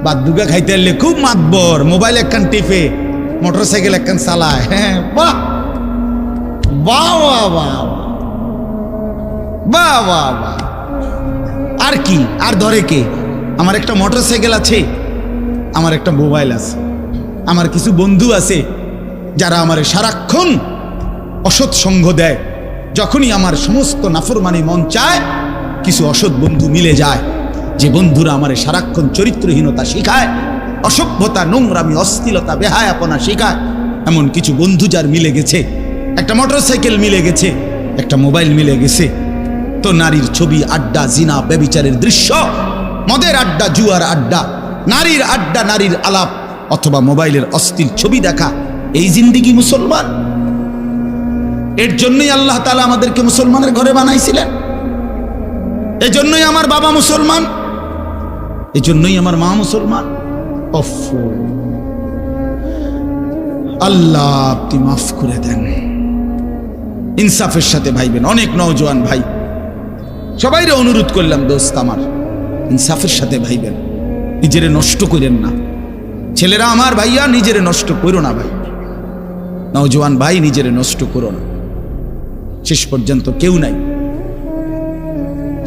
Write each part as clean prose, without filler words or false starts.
বাদুগা খাইতে এলে খুব মাতবর, মোবাইল একখান টিপে, মোটরসাইকেল একখান চালায়। হ্যাঁ, বাহ বাহ বাহ বাহ বাহ বাহ বাহ। আর কি, আর ধরে কে? আমার একটা মোটরসাইকেল আছে, আমার একটা মোবাইল আছে, আমার কিছু বন্ধু আছে যারা আমার সারাক্ষণ অসৎ সঙ্গ দেয়। যখনই আমার সমস্ত নাফরমানি মন চায়, কিছু অসৎ বন্ধু মিলে যায়, যে বন্ধুরা আমার সারাক্ষণ চরিত্রহীনতা শিখায়, অসভ্যতা, নোংরামি, অশ্লীলতা, বেহায়াপনা শিখায়। এমন কিছু বন্ধু যার মিলে গেছে, একটা মোটরসাইকেল মিলে গেছে, একটা মোবাইল মিলে গেছে, তো নারীর ছবি, আড্ডা, জিনা, ব্যভিচারের দৃশ্য, মদের আড্ডা, জুয়ার আড্ডা, নারীর আড্ডা, নারীর আলাপ, অথবা মোবাইলের অশ্লীল ছবি দেখা, এই জিন্দিগি মুসলমান? এর জন্যই আল্লাহ তাআলা আমাদেরকে মুসলমানের ঘরে বানাইছিলেন। এই জন্যই আমার বাবা মুসলমান, এই জন্যই আমার মা মুসলমান। আল্লাহ আপনি মাফ করে দেন, ইনসাফের সাথে ভাইবেন। অনেক নওজোয়ান ভাই, সবাইরে অনুরোধ করলাম, দোস্ত আমার, ইনসাফের সাথে ভাইবেন, নিজেরে নষ্ট করেন না। ছেলেরা আমার, ভাইয়া, নিজেরে নষ্ট করো না ভাই, নওজোয়ান ভাই, নিজেরে নষ্ট করো না। শেষ পর্যন্ত কেউ নাই,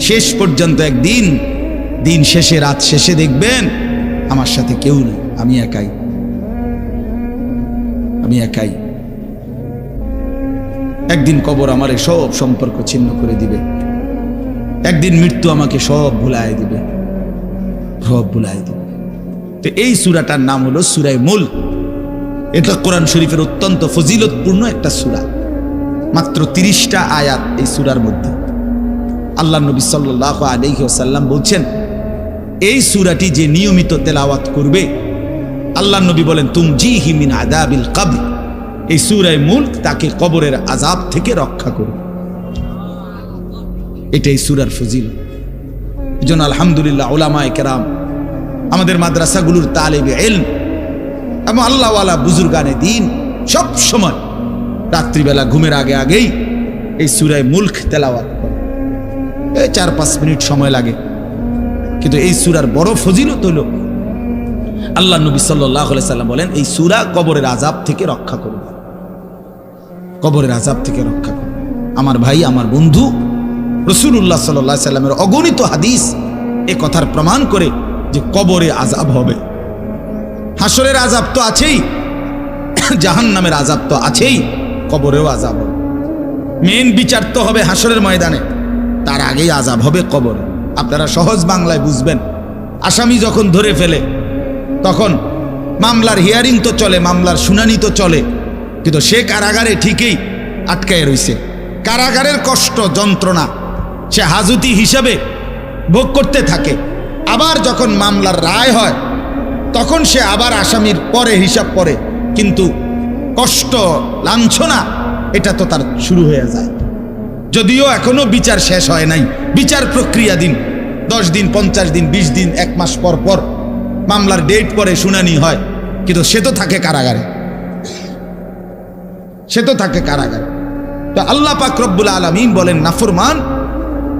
শেষ পর্যন্ত একদিন, দিন শেষে, রাত শেষে দেখবেন আমার সাথে কেউ নেই, আমি একাই, আমি একাই। একদিন কবর আমারে সব সম্পর্ক ছিন্ন করে দিবে, একদিন মৃত্যু আমাকে সব ভুলায় দিবে, সব ভুলায় দিবে। তো এই সূরাটার নাম হলো সূরা মুলক। এটা কোরআন শরীফের অত্যন্ত ফজিলতপূর্ণ একটা সূরা, মাত্র 30টা আয়াত এই সূরার মধ্যে। আল্লাহ নবী সাল্লাল্লাহু আলাইহি ওয়াসাল্লাম বলছেন, এই সূরাটি যে নিয়মিত তেলাওয়াত করবে, আল্লাহ নবী বলেন, তুমজিহি মিন আযাবিল কবর, এই সূরা মুলক তাকে কবরের আযাব থেকে রক্ষা করবে। এটাই সূরার ফজিলত। এজন্য আলহামদুলিল্লাহ উলামায়ে কেরাম, আমাদের মাদ্রাসাগুলোর তালিবে ইলম এবং আল্লাহওয়ালা বুজুর্গানে দ্বীন সব সময় রাত্রিবেলা ঘুমের আগে আগেই এই সূরা মুলক তেলাওয়াত করে। এই 4-5 মিনিট সময় লাগে, কিন্তু এই সূরার বড় ফজিলত হলো, আল্লাহ নবী সাল্লাল্লাহু আলাইহি সাল্লাম বলেন, এই সূরা কবরের আযাব থেকে রক্ষা করবে, কবরের আযাব থেকে রক্ষা করবে। আমার ভাই, আমার বন্ধু, রাসূলুল্লাহ সাল্লাল্লাহু আলাইহি সাল্লামের অগণিত হাদিস এ কথার প্রমাণ করে যে কবরে আযাব হবে। হাসরের আযাব তো আছেই, জাহান্নামের আযাব তো আছেই, কবরেও আযাব হবে। মেন বিচার তো হবে হাসরের ময়দানে, তার আগেই আযাব হবে কবরে। আপনারা সহজ বাংলায় বুঝবেন, আসামি যখন ধরে ফেলে, তখন মামলার হিয়ারিং তো চলে, মামলার শুনানি তো চলে, কিন্তু সে কারাগারে ঠিকই আটকায় রইছে। কারাগারের কষ্ট, যন্ত্রণা সে হাজতি হিসাবে ভোগ করতে থাকে। আবার যখন মামলার রায় হয়, তখন সে আবার আসামির পরে হিসাব করে, কিন্তু কষ্ট, লাঞ্ছনা এটা তো তার শুরু হয়ে যায়। যদিও এখনো বিচার শেষ হয় নাই, বিচার প্রক্রিয়া দিন, 10 দিন, 50 দিন, 20 দিন, 1 মাস পর পর মামলার ডেট পরে শুনানি হয়, কিন্তু সে তো থাকে কারাগারে, সে তো থাকে কারাগারে। তো আল্লাহ পাক রব্বুল আলামিন বলেন, নাফরমান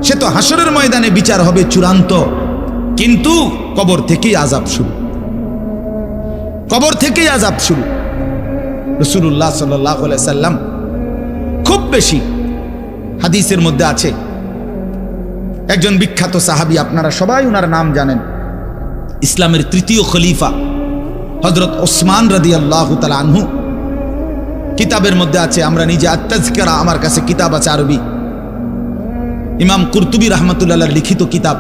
সে তো হাসরের ময়দানে বিচার হবে চূড়ান্ত, কিন্তু কবর থেকেই আযাব শুরু, কবর থেকেই আযাব শুরু। রাসূলুল্লাহ সাল্লাল্লাহু আলাইহি সাল্লাম খুব বেশি হাদিসের মধ্যে আছে, একজন বিখ্যাত সাহাবী, আপনারা সবাই ওনার নাম জানেন, ইসলামের 3য় খলিফা হযরত ওসমান রাদিয়াল্লাহু তাআলা আনহু। কিতাবের মধ্যে আছে, আমরা নিজে আত-তাযকিরা, আমার কাছে কিতাব আছে আরবি, ইমাম কুরতুবী রাহমাতুল্লাহর লিখিত কিতাব,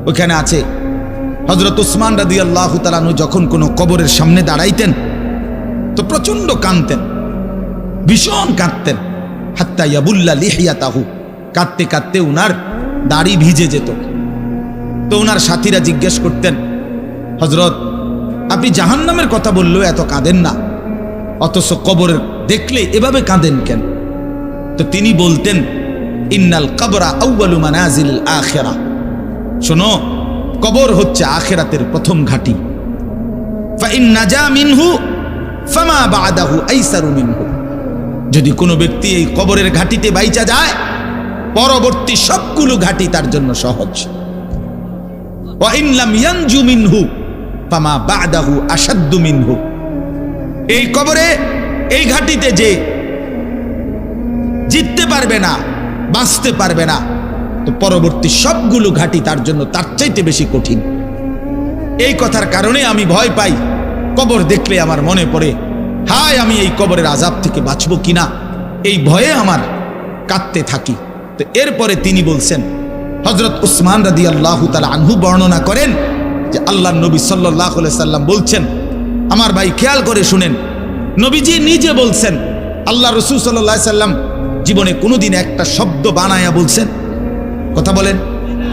ওখানে আছে হযরত ওসমান রাদিয়াল্লাহু তাআলা আনহু যখন কোনো কবরের সামনে দাঁড়াইতেন তো প্রচন্ড কাঁদতেন, ভীষণ কাঁদতেন, হাত্তা ইয়াবুল্লা লিহিয়াতাহু, কাঁদতে কাঁদতে উনার দাড়ি ভিজে যেত। তো উনার সাথীরা জিজ্ঞেস করতেন, হযরত আপনি জাহান্নামের কথা বললেও এত কাঁদেন না, অথচ কবরের দেখলে এভাবে কাঁদেন কেন? তো তিনি বলতেন, ইন্নাল কবরা আউয়ালু মানাজিল আখিরাহ, শোনো, কবর হচ্ছে আখিরাতের প্রথম ঘাঁটি। ফা ইন নাজা মিনহু ফামা বা'দাহু আইসারু মিনহু, যদি কোনো ব্যক্তি এই কবরের ঘাঁটিতে বাইচা যায়, পরবর্তী সবগুলো ঘাঁটি তার জন্য সহজ। ওয়া ইন লাম ইয়ানজু মিনহু ফামা বা'দাহু আশাদ্দু মিনহু। এই কবরে, এই ঘাটিতে যে জিততে পারবে না, বাঁচতে পারবে না, তো পরবর্তী সবগুলো ঘাটি তার জন্য তার চাইতে বেশি কঠিন। এই কথার কারণে আমি ভয় পাই। কবর দেখলে আমার মনে পড়ে, হায় আমি এই কবরের আযাব থেকে বাঁচবো কিনা, এই ভয়ে আমার কাঁদতে থাকি। তো এরপরে তিনি বলছেন, হযরত উসমান রাদিয়াল্লাহু তাআলা আনহু বর্ণনা করেন যে আল্লাহর নবী সাল্লাল্লাহু আলাইহি সাল্লাম বলছেন, আমার ভাই খেয়াল করে শুনেন, নবীজি নিজে বলছেন, আল্লাহ রাসূল সাল্লাল্লাহু আলাইহি সাল্লাম জীবনে কোনোদিন একটা শব্দ বানায়া বলছেন? কথা বলেন।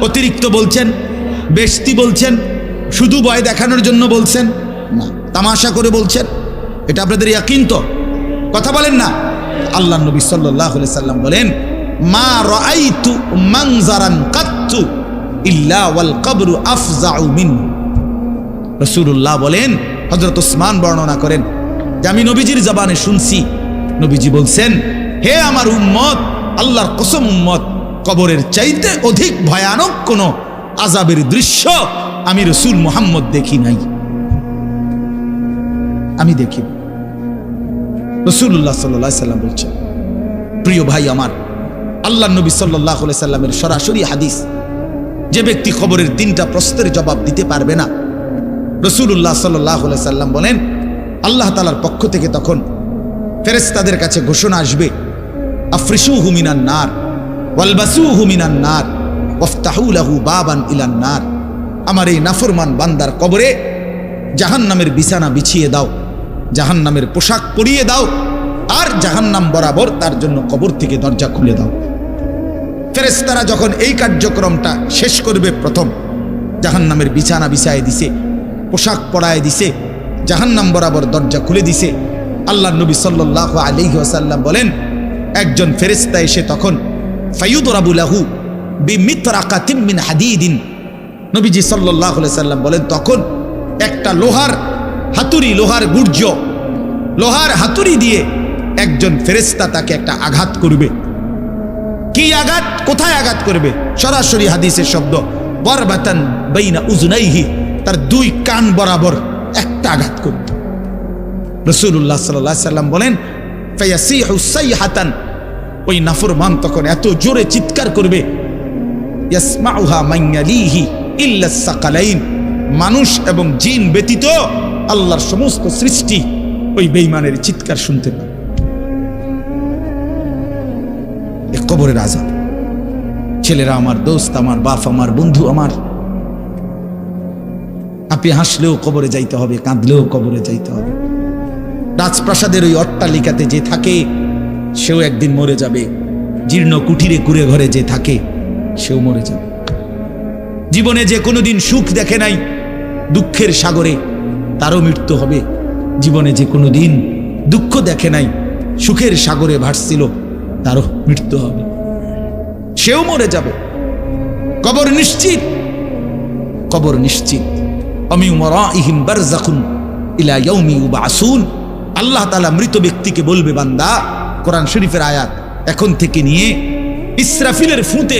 অতিরিক্ত বলছেন, বেশতি বলছেন, শুধু ভয় দেখানোর জন্য বলছেন? না, তামাশা করে বলছেন? এটা আপনাদের ইয়াকিন তো? কথা বলেন না। আল্লাহ নবী সাল্লাল্লাহু আলাইহি সাল্লাম বলেন, মা রাআইতু মানজারান কাত্তু ইল্লা ওয়াল কবরু আফজাউ মিনহু। রাসূলুল্লাহ বলেন, হযরত উসমান বর্ণনা করেন যে আমি নবীজির জবানে শুনছি, নবীজি বলছেন, হে আমার উম্মত, আল্লাহর কসম উম্মত, কবরের চাইতে অধিক ভয়ানক কোন আযাবের দৃশ্য আমি রাসূল মুহাম্মদ দেখি নাই, আমি দেখি। রাসূলুল্লাহ সাল্লাল্লাহু আলাইহি সাল্লাম বলছেন, প্রিয় ভাই আমার, আল্লাহর নবী সাল্লাল্লাহু আলাইহি সাল্লামের সরাসরি হাদিস, যে ব্যক্তি কবরের 3টা প্রশ্নের জবাব দিতে পারবে না, রাসূলুল্লাহ সাল্লাল্লাহু আলাইহি সাল্লাম বলেন, আল্লাহ তাআলার পক্ষ থেকে তখন ফেরেশতাদের কাছে ঘোষণা আসবে, আফরিশুহু মিনান নার ওয়ালবাসুহু মিনান নার ওয়াফতাহু লাহু বাবান ইলান নার। আমার এই নাফরমান বান্দার কবরে জাহান্নামের বিছানা বিছিয়ে দাও, জাহান্নামের পোশাক পরিয়ে দাও, আর জাহান্নাম বরাবর তার জন্য কবর থেকে দরজা খুলে দাও। ফেরেশতারা যখন এই কার্যক্রমটা শেষ করবে, প্রথম জাহান্নামের বিছানা বিছায় দিছে, পোশাক পরায় দিছে, জাহান্নাম বরাবর দরজা খুলে দিছে, আল্লাহর নবী সাল্লাল্লাহু আলাইহি ওয়াসাল্লাম বলেন, একজন ফেরেশতা এসে তখন ফায়ুদরাবু লাহু বিমিতরাকাতিন মিন হাদিদিন। নবীজি সাল্লাল্লাহু আলাইহি সাল্লাম বলেন, তখন একটা লোহার হাতুড়ি, লোহার গুর্জ, লোহার হাতুড়ি দিয়ে একজন ফেরেশতা তাকে একটা আঘাত করবে। কি আঘাত? কোথায় আঘাত করবে? সরাসরি হাদিসের শব্দ, বরবাতান বাইনা উযুনাইহি, তার 2 কান বরাবর একটা আঘাত করবে। রাসূলুল্লাহ সাল্লাল্লাহু আলাইহি সাল্লাম বলেন, ফায়াসিহু সাইহাতান, ওই নাফরমান তখন এত জোরে চিৎকার করবে, ইয়াসমাউহা মান ইয়ালিহি ইল্লা সাকালাইন, মানুষ এবং জিন ব্যতীত আল্লাহর সমস্ত সৃষ্টি ওই বেঈমানের চিৎকার শুনতে পাবে। এ কবরের আযাব। ছেলেরা আমার, দোস্ত আমার, বাপ আমার, বন্ধু আমার, আপনি হাসলেও কবরে যাইতে হবে, কাঁদলেও কবরে যাইতে হবে। রাজপ্রাসাদের ওই অট্টালিকাতে যে থাকে সেও একদিন মরে যাবে, জীর্ণ কুঠিরে কুড়ে ঘরে যে থাকে সেও মরে যাবে। জীবনে যে কোনোদিন সুখ দেখে নাই, দুঃখের সাগরে, তারও মৃত্যু হবে। জীবনে যে কোনোদিন দুঃখ দেখে নাই, সুখের সাগরে ভাসছিল, তারও মৃত্যু হবে, সেও মরে যাবে। কবর নিশ্চিত, কবর নিশ্চিত। অমিন ওয়ারাইহিম বারযাখুন ইলা ইয়াউমি ইউবআসুন। আল্লাহ তাআলা মৃত ব্যক্তিকে বলবে, বান্দা, কোরআন শরীফের আয়াত, এখন থেকে নিয়ে ইসরাফিলের ফুঁতে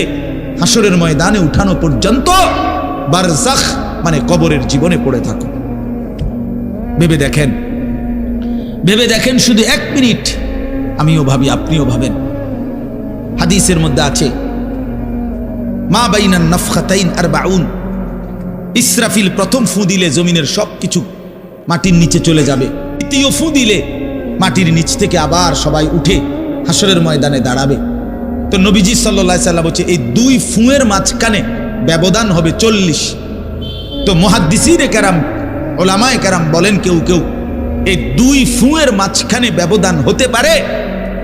হাসরের ময়দানে উঠানো পর্যন্ত বারজাখ মানে কবরের জীবনে পড়ে থাকো। ভেবে দেখেন, ভেবে দেখেন, শুধু 1 মিনিট, আমিও ভাবি, আপনিও ভাবেন। হাদিসের মধ্যে আছে, মা বাইনান নাফখাতাইন 40, ইসরাফিল প্রথম ফু দিলে জমিনের সবকিছু মাটির নিচে চলে যাবে, দ্বিতীয় ফু দিলে মাটির নিচ থেকে আবার সবাই উঠে হাসরের ময়দানে দাঁড়াবে। তো নবীজি সাল্লাল্লাহু আলাইহি সাল্লাম বলছে, এই 2 ফুঁয়ের মাঝখানে ব্যবধান হবে 40। তো মুহাদ্দিসিনে কেরাম, উলামায়ে কেরাম বলেন, কেউ কেউ এই 2 ফুঁয়ের মাঝখানে ব্যবধান হতে পারে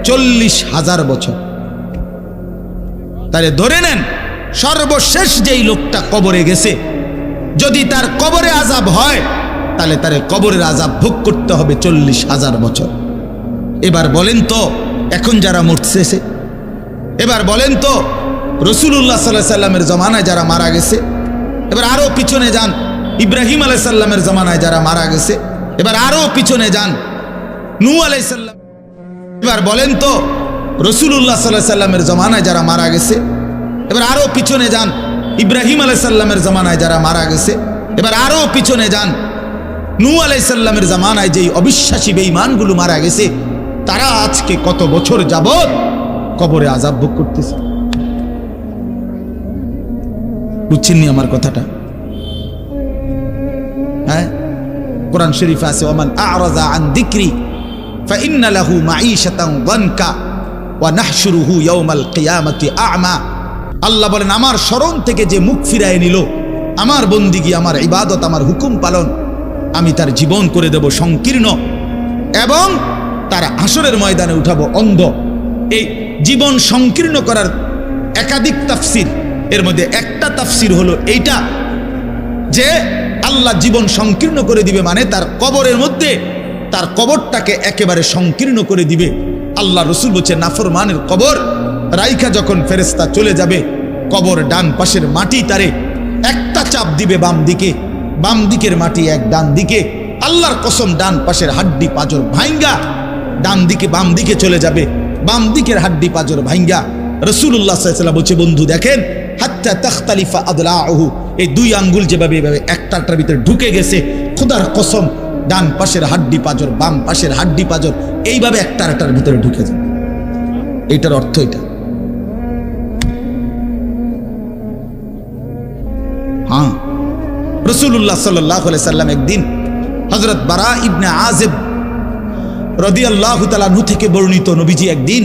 40,000 বছর। তাহলে ধরে নেন, সর্বশেষ যেই লোকটা কবরে গেছে, যদি তার কবরে আযাব হয়, তাহলে তার কবরের আযাব ভোগ করতে হবে 40,000 বছর। এবার বলেন তো, এখন যারা মরতেছে, এবার বলেন তো রাসূলুল্লাহ সাল্লাল্লাহু আলাইহি সাল্লামের জমানায় যারা মারা গেছে, এবার আরো পিছনে যান, ইব্রাহিম আলাইহিস সালামের জমানায় যারা মারা গেছে, এবার আরো পিছনে যান, নূহ আলাইহিস সালাম। এবার বলেন তো রাসূলুল্লাহ সাল্লাল্লাহু আলাইহি সাল্লামের জমানায় যারা মারা গেছে, এবার আরো পিছনে যান, ইব্রাহিম আলাইহিস সালামের জমানায় যারা মারা গেছে, এবার আরো পিছনে যান, নূহ আলাইহিস সালামের জামানায় যেই অবিশ্বাসী বেঈমানগুলো মারা গেছে, তারা আজকে কত বছর যাবত কবরে আযাব ভোগ করতেছে। বুঝছেননি আমার কথাটা? হ্যাঁ, কোরআন শরীফে আছে, ওমান আ'রাযা আন যিকরি ফাইন্না লাহু মাঈশাতান যানকা ওয়া নাহশুরুহু ইয়াওমাল কিয়ামাতি আ'মা। আল্লাহ বলেন, আমার স্মরণ থেকে যে মুখ ফিরায় নিল, আমার বন্দিগি, আমার ইবাদত, আমার হুকুম পালন, আমি তার জীবন করে দেব সংকীর্ণ এবং তার হাসরের ময়দানে উঠাবো অন্ধ। এই জীবন সংকীর্ণ করার একাধিক তাফসির, এর মধ্যে একটা তাফসির হলো এইটা যে আল্লাহ জীবন সংকীর্ণ করে দিবে, মানে তার কবরের মধ্যে তার কবরটাকে একেবারে সংকীর্ণ করে দিবে। আল্লাহ রসুল বলছে, নাফরমানের কবর রাইখা যখন ফেরেশতা চলে যাবে, কবর ডান পাশের মাটি তারে একটা চাপ দিবে বাম দিকে, বাম দিকের মাটি এক ডান দিকে। আল্লাহর কসম, ডান পাশের হাড্ডি পাঁজর ভাঙ্গা ডান দিকে বাম দিকে চলে যাবে, বাম দিকের হাড্ডি পাঁজর ভাঙ্গা। রাসূলুল্লাহ সাল্লাল্লাহু আলাইহি ওয়াসাল্লাম বলছে, বন্ধু দেখেন, হাত্তা তাখতালিফা আদলাউহু, এই দুই আঙ্গুল যেভাবে এভাবে একটার ভিতরে ঢুকে গেছে, খোদার কসম ডান পাশের হাড্ডি পাঁজর বাম পাশের হাড্ডি পাঁজর এইভাবে একটার ভিতরে ঢুকে যায়। এইটার অর্থ এটা। হ্যাঁ, রাসূলুল্লাহ সাল্লাল্লাহু আলাইহি সাল্লাম একদিন হযরত বারা ইবনে আযিব রাদিয়াল্লাহু তাআলা আনহু থেকে বর্ণিত, নবীজি একদিন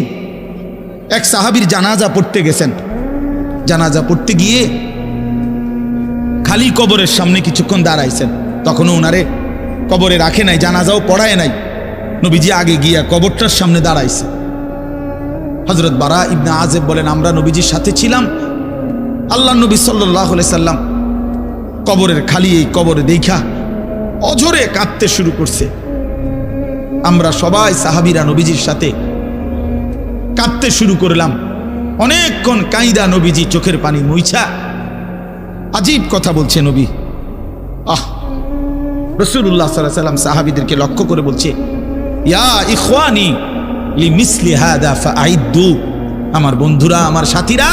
এক সাহাবীর জানাজা পড়তে গেছেন। জানাজা পড়তে গিয়ে খালি কবরের সামনে কিছুক্ষণ দাঁড়াইছেন, তখনও ওনারে কবরে রাখে নাই, জানাজাও পড়ায় নাই। নবীজি আগে গিয়া কবরটার সামনে দাঁড়াইছে। হযরত বারা ইবনে আযিব বলেন, আমরা নবীজির সাথে ছিলাম। আল্লাহ নবী সাল্লাল্লাহু আলাইহি সাল্লাম কবরের খালি এই কবরে দেখা অঝরে কাঁদতে শুরু করছে। আমরা সবাই সাহাবীরা নবীজির সাথে কাঁদতে শুরু করলাম। অনেকক্ষণ কাইদা নবীজি চোখের পানি মুইছা আজীব কথা বলছে নবী। রাসূলুল্লাহ সাল্লাল্লাহু আলাইহি সাল্লাম সাহাবীদেরকে লক্ষ্য করে বলছে, ইয়া ইখওয়ানি লিমিসলি হাদা ফাআইদ্দু, আমার বন্ধুরা, আমার সাথীরা,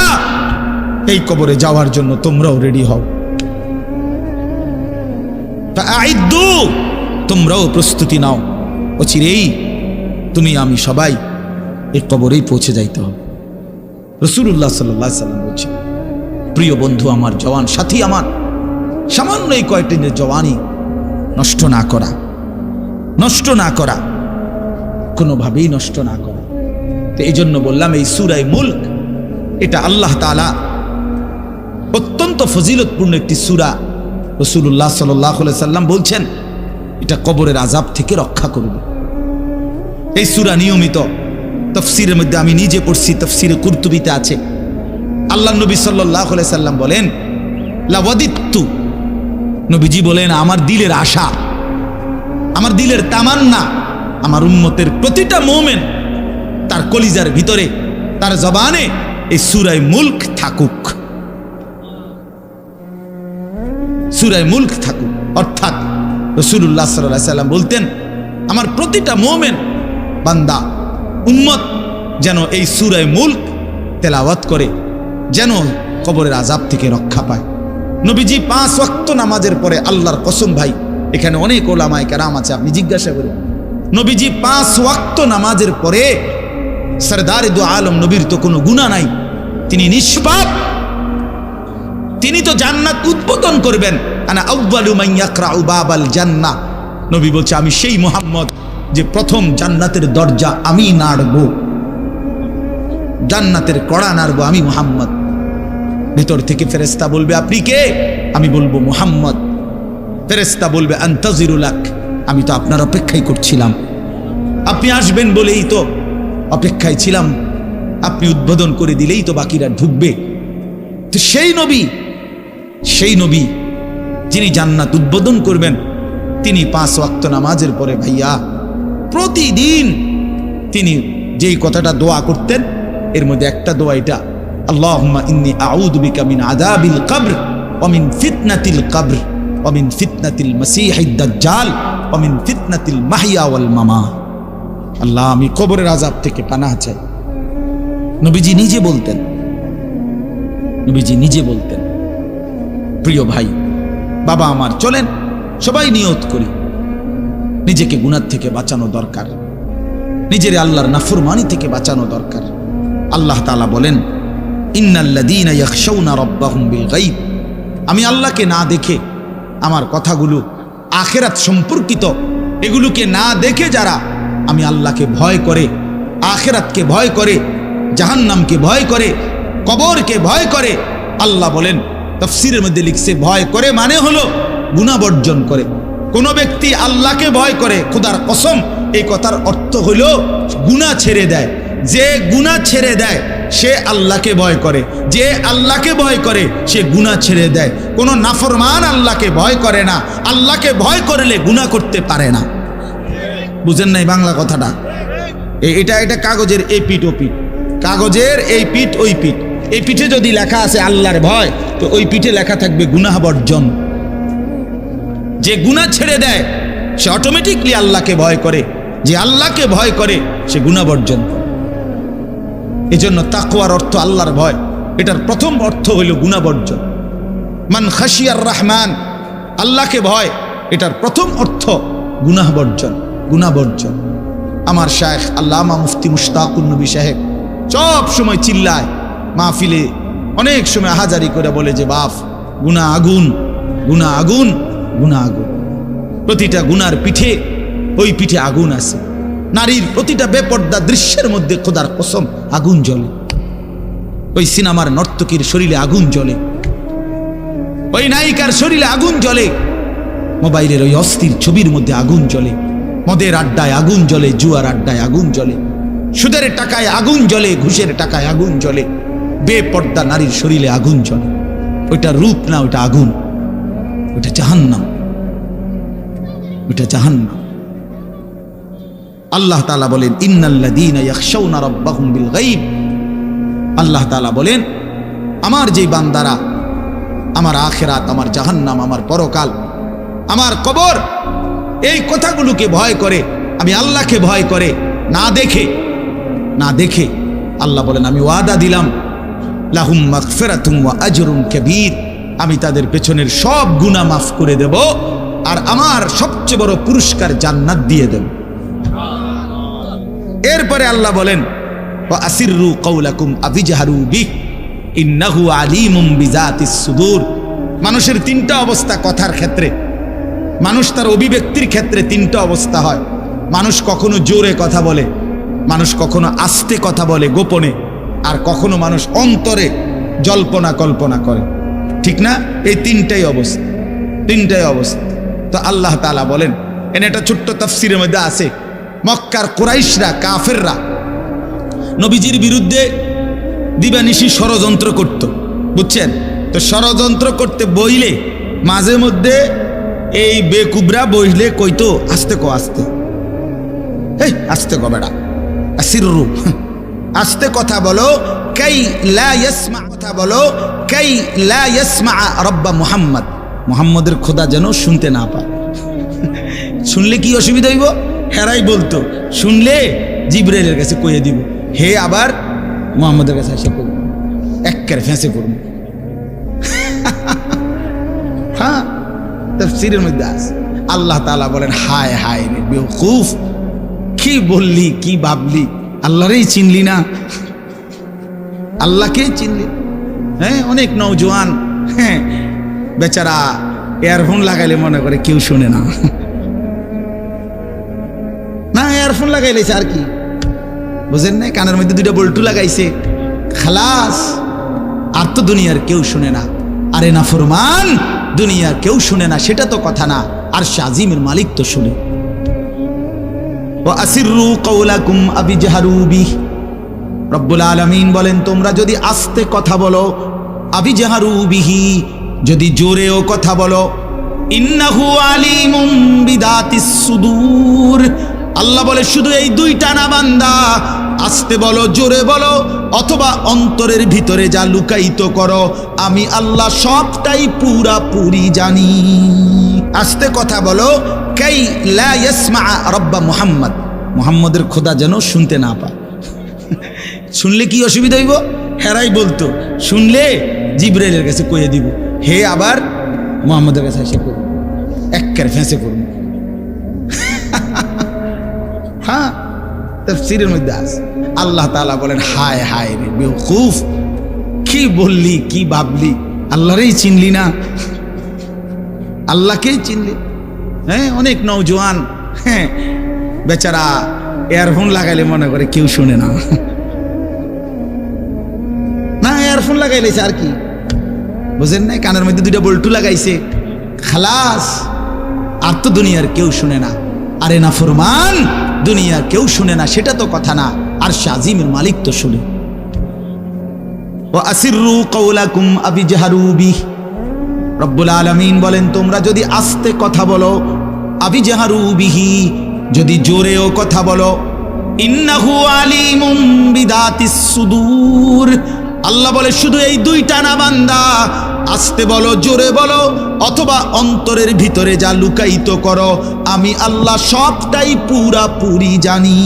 এই কবরে যাওয়ার জন্য তোমরাও রেডি হও। ফাআইদ্দু, তোমরাও প্রস্তুতি নাও, অচিরেই তুমি আমি সবাই এই কবরেই পৌঁছে যাইতে হবে। রাসূলুল্লাহ সাল্লাল্লাহু আলাইহি সাল্লাম বলছে, প্রিয় বন্ধু আমার, জওয়ান সাথী আমার, সামান্য এই কয়েকটি জওয়ানি নষ্ট না করা, নষ্ট না করা, কোনোভাবেই নষ্ট না করা। তো এই জন্য বললাম, এই সূরা মুলক এটা আল্লাহ তাআলা অত্যন্ত ফজিলতপূর্ণ একটি সূরা। রাসূলুল্লাহ সাল্লাল্লাহু আলাইহি সাল্লাম বলছেন, এটা কবরের আযাব থেকে রক্ষা করবে। এই সূরা নিয়মিত তাফসীরের মধ্যে আমি নিজে পড়ছি, তাফসীরে কুরতুবিতে আছে। আল্লাহ নবী সাল্লাল্লাহু আলাইহি সাল্লাম বলেন, লাওয়াদিত্তু, নবীজি বলেন, আমার দিলের আশা, আমার দিলের তামান্না, আমার উম্মতের প্রতিটা মুমিন তার কলিজার ভিতরে, তার জবানে এই সূরা মুলক থাকুক, সূরা মুলক থাকুক। অর্থাৎ রাসূলুল্লাহ সাল্লাল্লাহু আলাইহি সাল্লাম বলতেন, আমার প্রতিটা মুমিন বান্দা উম্মত যেন এই সূরা মুলক তেলাওয়াত করে, যেন কবরের আযাব থেকে রক্ষা পায়। নবীজি 5 ওয়াক্ত নামাজের পরে, আল্লাহর কসম ভাই, এখানে অনেক ওলামায়ে কেরাম আছে, আপনি জিজ্ঞাসা করুন, নবীজি 5 ওয়াক্ত নামাজের পরে, সরদারে দু আলম নবীর তো কোনো গুনাহ নাই, তিনি নিষ্পাপ, তিনি তো জান্নাত উদ্বোধন করবেন। আনা আউয়ালু মান ইয়াকরাউ বাবাল জান্নাহ, নবী বলছে, আমি সেই মুহাম্মদ যে প্রথম জান্নাতের দরজা আমি নাড়ব, জান্নাতের কড়া নাড়ব আমি মুহাম্মদ। ভিতর থেকে ফেরেশতা বলবে, আপনি কে? আমি বলবো মুহাম্মদ। ফেরেশতা বলবে, আনতাজিরুলাক, আমি তো আপনার অপেক্ষাই করছিলাম, আপনি আসবেন বলেই তো অপেক্ষায় ছিলাম, আপনি উদ্বোধন করে দিলেই তো বাকিরা ঢুকবে। তো সেই নবী যিনি জান্নাত উদ্বোধন করবেন, তিনি 5 ওয়াক্ত নামাজের পরে ভাইয়া প্রতিদিন তিনি যেই কথাটা দোয়া করতেন, এর মধ্যে একটা দোয়া এটা, আল্লাহুম্মা ইন্নী আউযু বিকা মিন আযাবিল কবর ওয়া মিন ফিতনাতিল কবর ওয়া মিন ফিতনাতিল মাসীহিদ দাজ্জাল ওয়া মিন ফিতনাতিল মাহইয়া ওয়াল মামাত। আল্লাহ, আমি কবরের আযাব থেকে পানাহ চাই। নবীজি নিজে বলতেন, নবীজি নিজে বলতেন। প্রিয় ভাই, বাবা আমার, চলেন সবাই নিয়ত করি, নিজেকে গুনাহ থেকে বাঁচানো দরকার, নিজের আল্লাহর নাফরমানি থেকে বাঁচানো দরকার। আল্লাহ তাআলা বলেন, ইন্নাল্লাযীনা ইয়াখশাউনা রাব্বাহুম বিল গায়ব, আমি আল্লাহকে না দেখে আমার কথাগুলো আখিরাত সম্পর্কিত এগুলোকে না দেখে যারা আমি আল্লাহকে ভয় করে, আখিরাতকে ভয় করে, জাহান্নামকে ভয় করে, কবরকে ভয় করে, আল্লাহ বলেন তাফসীরের মধ্যে লিখছে ভয় করে মানে হলো গুনাহ বর্জন করে। কোন ব্যক্তি আল্লাহকে ভয় করে, খোদার কসম এই কথার অর্থ হলো গুনাহ ছেড়ে দেয়। যে গুনাহ ছেড়ে দেয় সে আল্লাহকে ভয় করে, যে আল্লাহকে ভয় করে সে গুনাহ ছেড়ে দেয়। কোন নাফরমান আল্লাহকে ভয় করে না, আল্লাহকে ভয় করলে গুনাহ করতে পারে না। বুঝেন নাই বাংলা কথাটা? এটা কাগজের এই পিঠ ও পিঠ, কাগজের এই পিঠ ওই পিঠ। এই পিঠে যদি লেখা আছে আল্লাহর ভয়, তো ওই পিঠে লেখা থাকবে গুনাহ বর্জন। যে গুনাহ ছেড়ে দেয় সে অটোমেটিকলি আল্লাহকে ভয় করে, যে আল্লাহকে ভয় করে সে গুনাহ বর্জন করে। এজন্য তাকওয়ার অর্থ আল্লাহর ভয়, এটার প্রথম অর্থ হইল গুনাহ বর্জন। মান খাশিয়ার রহমান, আল্লাহকে ভয়, এটার প্রথম অর্থ গুনাহ বর্জন, গুনাহ বর্জন। আমার শায়েখ আল্লামা মুফতি মুশতাকুন নবী সাহেব সব সময় চিল্লায় মাহফিলে, অনেক সময় হাজারি করে বলে যে বাপ গুনাহ আগুন, গুনাহ আগুন, গুনাহ আগুন। প্রতিটা গুনার পিঠে ওই পিঠে আগুন আছে। নারীর প্রতিটা বেপর্দা দৃশ্যের মধ্যে খোদার কসম আগুন জ্বলে। ওই সিনেমার নর্তকীর শরীরে আগুন জ্বলে, ওই নায়িকার শরীরে আগুন জ্বলে, মোবাইলের ওই অস্থির ছবির মধ্যে আগুন জ্বলে, মদের আড্ডায় আগুন জ্বলে, জুয়ার আড্ডায় আগুন জ্বলে, সুদের টাকায় আগুন জ্বলে, ঘুষের টাকায় আগুন জ্বলে, বেপর্দা নারীর শরীরে আগুন জ্বলে। ওইটা রূপ না, ওইটা আগুন, ওইটা জাহান্নাম, ওইটা জাহান্নাম। আল্লাহ তাআলা বলেন ইন্নাল্লাযীনা ইয়াখশাউনা রাব্বাহুম বিল গায়ব, আল্লাহ তাআলা বলেন আমার যেই বান্দারা আমার আখিরাত, আমার জাহান্নাম, আমার পরকাল, আমার কবর, এই কথাগুলোকে ভয় করে, আমি আল্লাহকে ভয় করে, না দেখে, না দেখে, আল্লাহ বলেন আমি ওয়াদা দিলাম লাহুম মাগফিরাতুম ওয়া আজরুন কাবীর, আমি তাদের পেছনের সব গুনাহ মাফ করে দেব আর আমার সবচেয়ে বড় পুরস্কার জান্নাত দিয়ে দেব। এরপরে আল্লাহ বলেন ওয়া আসিররু কাওলাকুম আবিজহারু বিহি ইন্নাহু আলিমুম বিযাতিস সুদূর। মানুষের তিনটা অবস্থা কথার ক্ষেত্রে, মানুষ তার অভিব্যক্তির ক্ষেত্রে তিনটা অবস্থা হয়। মানুষ কখনো জোরে কথা বলে, মানুষ কখনো আস্তে কথা বলে গোপনে, আর কখনো মানুষ অন্তরে জল্পনা কল্পনা করে, ঠিক না? এই তিনটাই অবস্থা, তিনটাই অবস্থা। তো আল্লাহ তাআলা বলেন, এনে একটা ছোট্ট তাফসীরের মধ্যে আছে, মক্কার কুরাইশরা, কাফেররা নবীজির বিরুদ্ধে দিবানিশি ষড়যন্ত্র করত, বুঝছেন? তো ষড়যন্ত্র করতে বইলে মাঝে মধ্যে এই বেকুবরা বইলে কইতো আস্তে কো, আস্তে, এই আস্তে কো বেড়া, আসিররু, আস্তে কথা বলো, কাই লা ইয়াসমা, কথা বলো, কাই লা ইয়াসমা রব্বা মুহাম্মদ, মুহাম্মদের খোদা যেন শুনতে না পায়। শুনলে কি অসুবিধা হইব? হেরাই বলতো শুনলে জিবরাইলের কাছে কইয়ে দিব, হে আবার মুহাম্মদের কাছে এসে কইব, এক্কেরে ফেঁসে করব। হ্যাঁ, তাফসীরের মধ্যে আছে। আল্লাহ তাআলা বলেন হায় হায় রে বেওকুফ, কি বললি, কি ভাবলি, আল্লাহরেই চিনলি না, আল্লাহকেই চিনলি। হ্যাঁ, অনেক নওজোয়ান হ্যাঁ বেচারা ইয়ারফোন লাগাইলে মনে করে কেউ শুনে না, না ইয়ারফোন লাগাইলেছে আর কি, বুঝেন না? কানের মধ্যে দুইটা বল্টু লাগাইছে, খালাস, আর তো দুনিয়ার কেউ শুনে না। আরে না ফরমান, দুনিয়ার কেউ শুনে না সেটা তো কথা না, আর শাজিমের মালিক তো শুনে। ওয়া আসিররু কাওলাকুম আবিজহারু বিহি, রব্বুল আলামিন বলেন তোমরা যদি আস্তে কথা বলো, আবিজহারু বিহি, যদি জোরেও কথা বলো, ইন্নাহু আলিমুম বিযাতিস সুদূর, আল্লাহ বলে শুধু এই দুইটা না বান্দা, আস্তে বলো, জোরে বলো, অথবা অন্তরের ভিতরে যা লুকায়িত করো, আমি আল্লাহ সবটাই পুরাপুরি জানি। আস্তে কথা বলো, কাই লা ইয়াসমা রব্বা মুহাম্মদ, মুহাম্মদের খোদা যেন শুনতে না পায়। শুনলে কি অসুবিধা হইব? হেরাই বলতো শুনলে জিবরাইলের কাছে কইয়ে দিব, হে আবার মুহাম্মদের কাছে এসে করব, এক্কের ফেঁসে করব। তাফসীরের মধ্যে আছে। আল্লাহ তাআলা বলেন, হায় হায় রে বেওকুফ, কি বললি, কি ভাবলি, আল্লাহরেই চিনলি না, আল্লাহকেই চিনলি। হ্যাঁ, অনেক নওজোয়ান হ্যাঁ বেচারা ইয়ারফোন লাগাইলে মনে করে কেউ শুনে না, না ইয়ারফোন লাগাইলেছে আর কি, বুঝেন না, কানের মধ্যে দুইটা বল্টু লাগাইছে, খালাস, আর তো দুনিয়ার কেউ শুনে না। আরে না ফরমান, দুনিয়ার কেউ শুনে না সেটা তো কথা না, আর শাজিমের মালিক তো শুনে। ওয়া আসিররু কাওলাকুম আবি জাহারু বিহি, রব্বুল আলামিন বলেন তোমরা যদি আস্তে কথা বলো, আবি জাহারু বিহি, যদি জোরেও কথা বলো, ইন্নাহু আলিমুম বিদাতিস সুদূর, আল্লাহ বলে শুধু এই দুইটা না বান্দা, আস্তে বলো, জোরে বলো, অথবা অন্তরের ভিতরে যা লুকায়িত করো, আমি আল্লাহ সবটাই পুরাপুরি জানি।